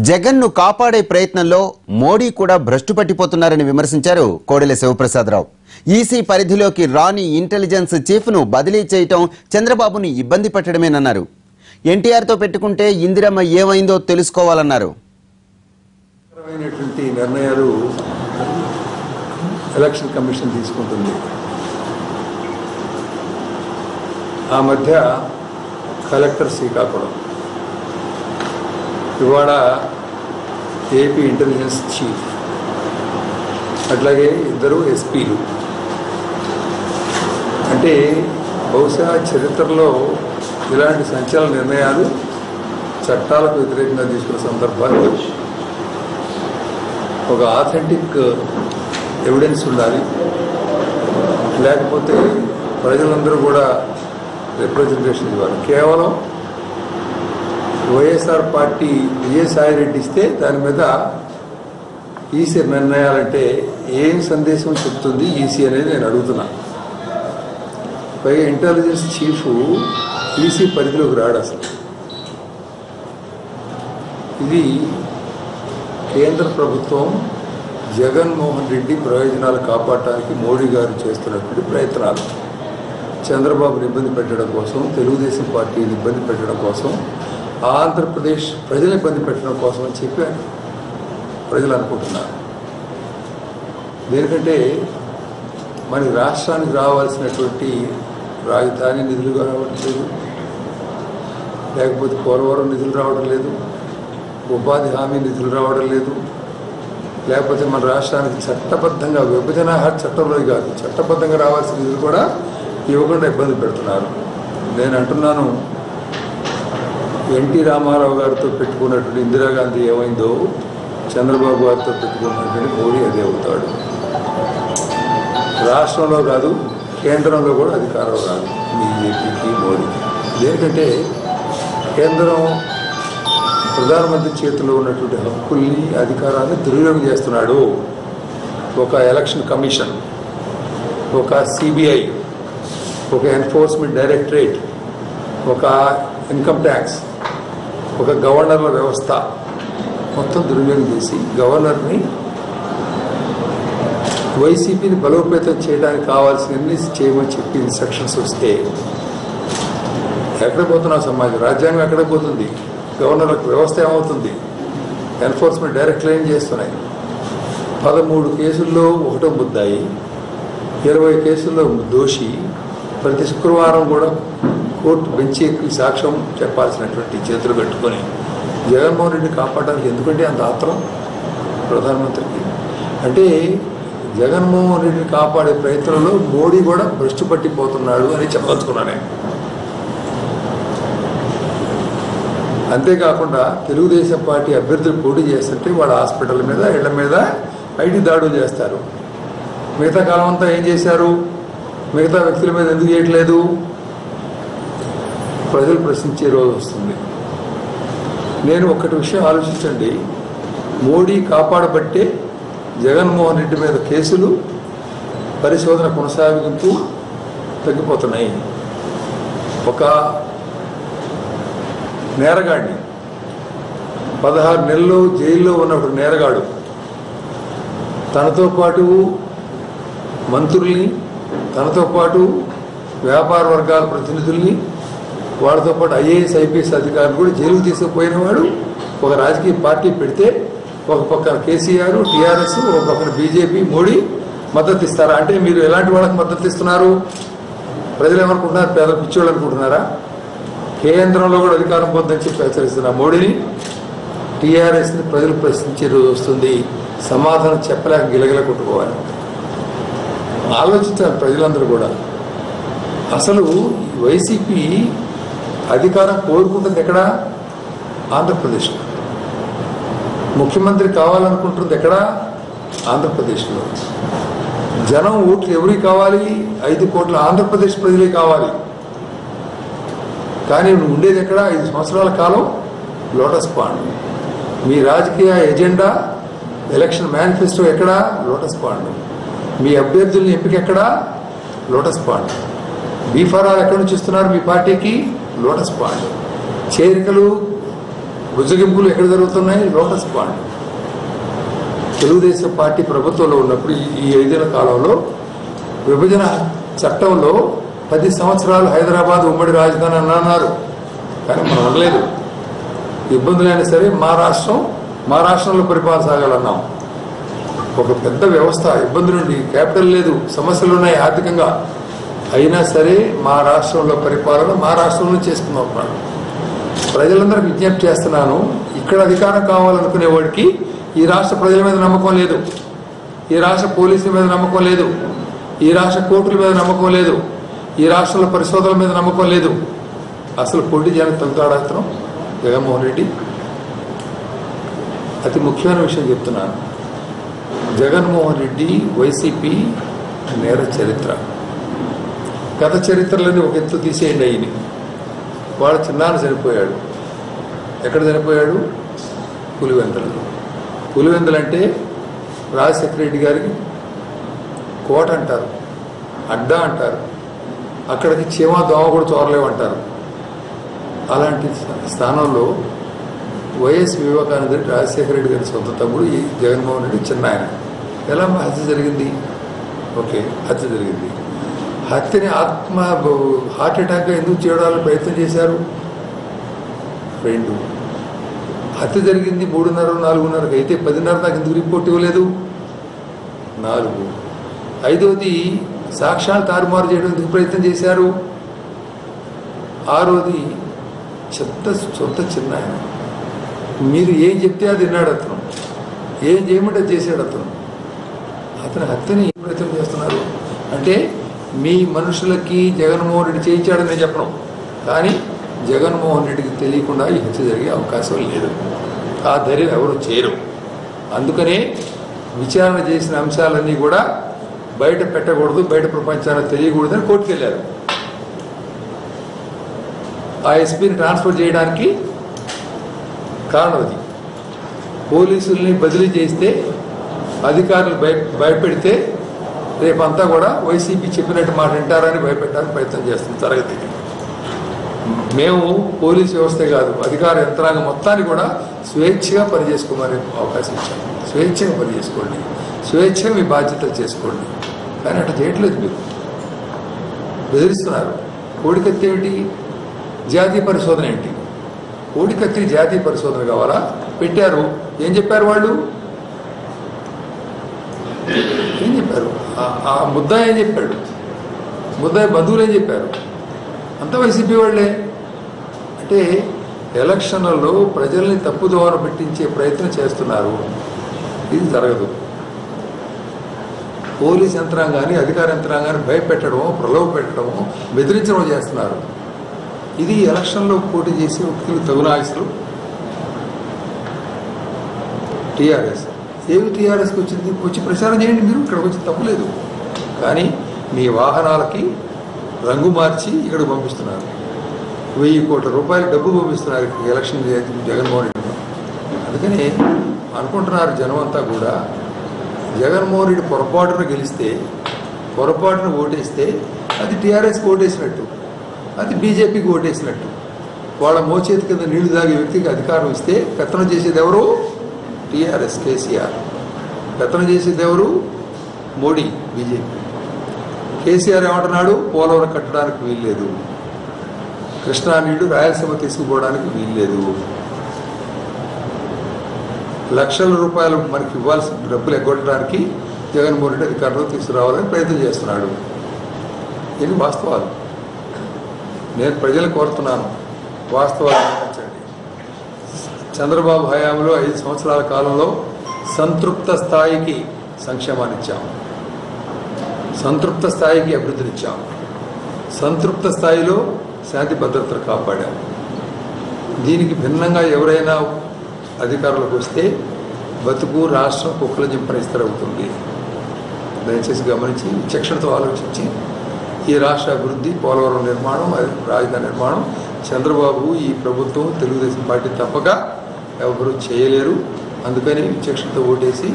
జగన్ను కాపాడే ప్రయత్నంలో మోడీ కూడా భ్రష్టు పట్టిపోతున్నారని విమర్శించారు కోడెల శివప్రసాదరావు. ఈసీ పరిధిలోకి రాని ఇంటెలిజెన్స్ చీఫ్ను బదిలీ చేయటం చంద్రబాబుని ఇబ్బంది పెట్టడమేనన్నారు. ఎన్టీఆర్తో పెట్టుకుంటే ఇందిరమ్మ ఏమైందో తెలుసుకోవాలన్నారు. నిర్ణయాలు ఎలక్షన్ కమిషన్ తీసుకుంటుంది. ఆ మధ్య కలెక్టర్ శ్రీకాకుళం, ఇవాళ ఏపీ ఇంటెలిజెన్స్ చీఫ్, అట్లాగే ఇద్దరు ఎస్పీలు. అంటే బహుశా చరిత్రలో ఇలాంటి సంచలన నిర్ణయాలు చట్టాలకు వ్యతిరేకంగా తీసుకున్న సందర్భాలు ఒక ఆథెంటిక్ ఎవిడెన్స్ ఉండాలి, లేకపోతే ప్రజలందరూ కూడా రిప్రజెంటేషన్ ఇవ్వాలి. కేవలం వైఎస్ఆర్ పార్టీ విజయసాయిరెడ్డి ఇస్తే దాని మీద ఈసీ నిర్ణయాలంటే ఏం సందేశం చెప్తుంది ఈసీ అనేది నేను అడుగుతున్నా. పైగా ఇంటెలిజెన్స్ చీఫ్ ఈసీ పరిధిలోకి రాడు అసలు. ఇది కేంద్ర ప్రభుత్వం జగన్మోహన్ రెడ్డి ప్రయోజనాలు కాపాడటానికి మోడీ గారు చేస్తున్నటువంటి ప్రయత్నాలు, చంద్రబాబుని ఇబ్బంది పెట్టడం కోసం, తెలుగుదేశం పార్టీని ఇబ్బంది పెట్టడం కోసం, ఆంధ్రప్రదేశ్ ప్రజలను ఇబ్బంది పెట్టడం కోసం అని చెప్పారు ప్రజలు అనుకుంటున్నారు. దేనికంటే మన రాష్ట్రానికి రావాల్సినటువంటి రాజధాని నిధులు రావడం లేదు, లేకపోతే పోలవరం నిధులు రావడం లేదు, ఉపాధి హామీ నిధులు రావడం లేదు, లేకపోతే మన రాష్ట్రానికి చట్టబద్ధంగా విభజన చట్టంలో కాదు చట్టబద్ధంగా రావాల్సిన నిధులు కూడా ఇవ్వకుండా ఇబ్బంది పెడుతున్నారు. నేను అంటున్నాను, ఎన్టీ రామారావు గారితో పెట్టుకున్నటువంటి ఇందిరాగాంధీ ఏమైందో చంద్రబాబు గారితో పెట్టుకున్నటువంటి మోడీ అదే అవుతాడు. రాష్ట్రంలో కాదు కేంద్రంలో కూడా అధికారం రాదు బీజేపీకి, మోడీకి. ఎందుకంటే కేంద్రం ప్రధానమంత్రి చేతిలో ఉన్నటువంటి హక్కుల్ని, అధికారాన్ని దుర్వినియోగం చేస్తున్నాడు. ఒక ఎలక్షన్ కమిషన్, ఒక సిబిఐ, ఒక ఎన్ఫోర్స్మెంట్ డైరెక్టరేట్, ఒక ఇన్కమ్ ట్యాక్స్, ఒక గవర్నర్ల వ్యవస్థ మొత్తం దుర్వినియోగం చేసి గవర్నర్ని, వైసీపీని బలోపేతం చేయడానికి కావాల్సినవన్నీ చేయమని చెప్పి ఇన్స్ట్రక్షన్స్ వస్తే ఎక్కడ పోతున్నా సమాజం, రాజ్యాంగం ఎక్కడ పోతుంది, గవర్నర్లకు వ్యవస్థ ఏమవుతుంది, ఎన్ఫోర్స్మెంట్ డైరెక్టర్లు ఏం చేస్తున్నాయి. 13 కేసుల్లో ఒకటో ముద్దాయి, 20 కేసుల్లో దోషి. ప్రతి శుక్రవారం కూడా కోర్టు బెంచ్ ఎక్కి సాక్ష్యం చెప్పాల్సినటువంటి చేతులు పెట్టుకొని జగన్మోహన్ రెడ్డిని కాపాడడానికి ఎందుకంటే అంత ఆత్రం ప్రధానమంత్రికి. అంటే జగన్మోహన్ రెడ్డిని కాపాడే ప్రయత్నంలో మోడీ కూడా భ్రష్టు పట్టిపోతున్నాడు అని చెప్పదలుచుకున్నానే. అంతేకాకుండా తెలుగుదేశం పార్టీ అభ్యర్థులు పోటీ చేస్తుంటే వాళ్ళ హాస్పిటల్ మీద, ఇళ్ల మీద ఐటీ దాడులు చేస్తారు. మిగతా కాలం అంతా ఏం చేశారు, మిగతా వ్యక్తుల మీద ఎందుకు చేయట్లేదు? ప్రజలు ప్రశ్నించే రోజు వస్తుంది. నేను ఒక్కటి విషయం ఆలోచించండి, మోడీ కాపాడబట్టే జగన్మోహన్ రెడ్డి మీద కేసులు, పరిశోధన కొనసాగింపు తగ్గిపోతున్నాయి. ఒక నేరగాడిని 16 నెలలు జైల్లో ఉన్నప్పుడు నేరగాడు తనతో పాటు మంత్రుల్ని, తనతో పాటు వ్యాపార వర్గాల ప్రతినిధుల్ని, వాళ్ళతో పాటు ఐఏఎస్ ఐపీఎస్ అధికారులు కూడా జైలుకు తీసుకుపోయిన వాడు ఒక రాజకీయ పార్టీ పెడితే ఒక పక్కన కేసీఆర్, టీఆర్ఎస్, ఒక పక్కన బీజేపీ, మోడీ మద్దతు ఇస్తారా? అంటే మీరు ఎలాంటి వాళ్ళకి మద్దతు ఇస్తున్నారు? ప్రజలు ఏమనుకుంటున్నారు? పేద పిచ్చోళ్ళు అనుకుంటున్నారా? కేంద్రంలో కూడా అధికారం పొందని చెప్పి హెచ్చరిస్తున్న మోడీని, టీఆర్ఎస్ని ప్రజలు ప్రశ్నించే రోజు వస్తుంది. సమాధానం చెప్పలేక గిలగిల కొట్టుకోవాలి. ఆలోచించాలి ప్రజలందరూ కూడా. అసలు వైసీపీ అధికారం కోరుకుంటుంది ఎక్కడ? ఆంధ్రప్రదేశ్లో. ముఖ్యమంత్రి కావాలనుకుంటుంది ఎక్కడ? ఆంధ్రప్రదేశ్లో. జనం ఓట్లు ఎవరికి కావాలి? 5 కోట్ల ఆంధ్రప్రదేశ్ ప్రజలే కావాలి. కానీ నువ్వు ఉండేది ఎక్కడ? 5 సంవత్సరాల కాలం లోటస్ పాండ్. మీ రాజకీయ ఎజెండా, ఎలక్షన్ మేనిఫెస్టో ఎక్కడ? Lotus pond. మీ అభ్యర్థుల్ని ఎంపిక ఎక్కడ? Lotus pond. బీఫారాలు ఎక్కడి నుంచి ఇస్తున్నారు మీ పార్టీకి? Lotus pond. చేరికలు బుజ్జగింపులు ఎక్కడ జరుగుతున్నాయి? Lotus pond. తెలుగుదేశం పార్టీ ప్రభుత్వంలో ఉన్నప్పుడు ఈ 5 ఏళ్ల కాలంలో విభజన చట్టంలో 10 సంవత్సరాలు హైదరాబాద్ ఉమ్మడి రాజధాని అని అన్నారు. కానీ మనం అనలేదు. ఇబ్బందులైనా సరే మా రాష్ట్రంలో పరిపాలన సాగాలన్నాం. ఒక పెద్ద వ్యవస్థ ఇబ్బంది నుండి, క్యాపిటల్ లేదు, సమస్యలు ఉన్నాయి ఆర్థికంగా, అయినా సరే మా రాష్ట్రంలో పరిపాలన మా రాష్ట్రంలో చేసుకుందాం. ప్రజలందరికీ విజ్ఞప్తి చేస్తున్నాను, ఇక్కడ అధికారం కావాలనుకునే వాడికి ఈ రాష్ట్ర ప్రజల మీద నమ్మకం లేదు, ఈ రాష్ట్ర పోలీసుల మీద నమ్మకం లేదు, ఈ రాష్ట్ర కోర్టుల మీద నమ్మకం లేదు, ఈ రాష్ట్రంలో పరిశోధనల మీద నమ్మకం లేదు. అసలు పోటీ చేయడానికి తగ్గుతాడు జగన్మోహన్ రెడ్డి. అతి ముఖ్యమైన విషయం చెప్తున్నాను. జగన్మోహన్ రెడ్డి వైసీపీ నేర చరిత్ర, గత చరిత్రలన్నీ ఒక ఎత్తు తీసేయండి. అయ్యి వాడు చిన్నాన్న చనిపోయాడు. ఎక్కడ చనిపోయాడు? పులివెందులలో. పులివెందులు అంటే రాజశేఖర రెడ్డి గారికి కోట అంటారు, అడ్డా అంటారు. అక్కడికి చీమ దోమ కూడా చోరలేమంటారు. అలాంటి స్థానంలో వైఎస్ వివేకానంద రెడ్డి రాజశేఖర రెడ్డి గారి సొంత తమ్ముడు, ఈ జగన్మోహన్ రెడ్డి చిన్న ఆయన. ఎలా హత్య జరిగింది? ఓకే, హత్య జరిగింది. హత్యని హార్ట్ అటాక్గా ఎందుకు చేయడానికి ప్రయత్నం చేశారు? 2. హత్య జరిగింది 3:30, 4:30 అయితే 10:30 దాకా ఎందుకు రిపోర్ట్ ఇవ్వలేదు? 4. 5వది సాక్ష్యాలు తారుమారు చేయడం ఎందుకు ప్రయత్నం చేశారు? 6వది సొంత చిన్న ఆయన. మీరు ఏం చెప్తే అది విన్నాడు అతను, ఏం చేయమంటే చేశాడు అతను. హత్యని ప్రయత్నం చేస్తున్నారు అంటే మీ మనుషులకి జగన్మోహన్ రెడ్డి చేయించాడని నేను చెప్పను, కానీ జగన్మోహన్ రెడ్డికి తెలియకుండా ఈ హత్య జరిగే అవకాశం లేదు. ఆ ధైర్యం ఎవరు చేయరు. అందుకనే విచారణ చేసిన అంశాలన్నీ కూడా బయట పెట్టకూడదు, బయట ప్రపంచానికి తెలియకూడదని కోర్టుకు వెళ్ళారు. ఆ ఎస్పీని ట్రాన్స్ఫర్ చేయడానికి కారణం అది. పోలీసుల్ని బదిలీ చేస్తే, అధికారులు భయపెడితే రేపంతా కూడా వైసీపీ చెప్పినట్టు మాట వింటారని భయపెట్టడానికి ప్రయత్నం చేస్తుంది తరగతికి. మేము పోలీసు వ్యవస్థే కాదు, అధికార యంత్రాంగం మొత్తాన్ని కూడా స్వేచ్ఛగా పనిచేసుకోమని అవకాశం ఇచ్చాము. స్వేచ్ఛగా పనిచేసుకోండి, స్వేచ్ఛగా మీ బాధ్యతలు చేసుకోండి. కానీ అట్లా చేయట్లేదు. మీరు బెదిరిస్తున్నారు. కోడికత్తి ఏమిటి? జాతీయ పరిశోధన ఏంటి? కోడికత్తి జాతీయ పరిశోధన కావాలా? పెట్టారు. ఏం చెప్పారు వాళ్ళు? ఏం చెప్పారు? ఆ ముద్దాయి ఏం చెప్పాడు? ముద్దాయి బంధువులు ఏం చెప్పారు? అంతా వైసీపీ వాళ్ళే. అంటే ఎలక్షన్లలో ప్రజల్ని తప్పుదోవ పెట్టించే ప్రయత్నం చేస్తున్నారు. ఇది జరగదు. పోలీస్ యంత్రాంగాన్ని, అధికార యంత్రాంగాన్ని భయపెట్టడమో, ప్రలోభ పెట్టడమో, బెదిరించడం చేస్తున్నారు. ఇది ఎలక్షన్లో పోటీ చేసే వ్యక్తులు తగునాయసులు. టీఆర్ఎస్ ఏమి టీఆర్ఎస్కి వచ్చింది? వచ్చి ప్రచారం చేయండి, మీరు ఇక్కడికి వచ్చి తప్పులేదు. కానీ మీ వాహనాలకి రంగు మార్చి ఇక్కడికి పంపిస్తున్నారు. 1000 కోట్ల రూపాయలు డబ్బు పంపిస్తున్నారు ఎలక్షన్ జగన్మోహన్ రెడ్డి. అందుకని అనుకుంటున్నారు జనం అంతా కూడా, జగన్మోహన్ రెడ్డి పొరపాటున గెలిస్తే, పొరపాటున ఓటేస్తే అది టీఆర్ఎస్కి ఓటేసినట్టు, అది బీజేపీకి ఓటేసినట్టు. వాళ్ళ మోచేతి కింద నీళ్లు తాగే వ్యక్తికి అధికారం ఇస్తే పెత్తనం చేసేది ఎవరు? టీఆర్ఎస్, కేసీఆర్. పెత్తనం చేసేది ఎవరు? మోడీ, బీజేపీ. కేసీఆర్ ఏమంటున్నాడు? పోలవరం కట్టడానికి వీల్లేదు, కృష్ణా నీళ్లు రాయలసీమ తీసుకుపోవడానికి వీల్లేదు, లక్షల రూపాయలు మనకి ఇవ్వాల్సిన డబ్బులు ఎగ్గొట్టడానికి జగన్మోహన్ రెడ్డి అధికారంలో తీసుకురావాలని ప్రయత్నం చేస్తున్నాడు. ఇది వాస్తవాలు. నేను ప్రజలు కోరుతున్నాను, వాస్తవాలు గమనించండి. చంద్రబాబు హయాంలో 5 సంవత్సరాల కాలంలో సంతృప్త స్థాయికి సంక్షేమాన్ని ఇచ్చాము, సంతృప్త స్థాయికి అభివృద్ధినిచ్చాము, సంతృప్త స్థాయిలో శాంతి భద్రతలు కాపాడాము. దీనికి భిన్నంగా ఎవరైనా అధికారులకు వస్తే బతుకు రాష్ట్రం కుక్కల జింపనిస్తారు అవుతుంది. దయచేసి గమనించి విచక్షణతో ఆలోచించి ఈ రాష్ట్ర అభివృద్ధి, పోలవరం నిర్మాణం, రాజధాని నిర్మాణం చంద్రబాబు, ఈ ప్రభుత్వం, తెలుగుదేశం పార్టీ తప్పక ఎవరు చేయలేరు. అందుకని విచక్షణతో ఓటేసి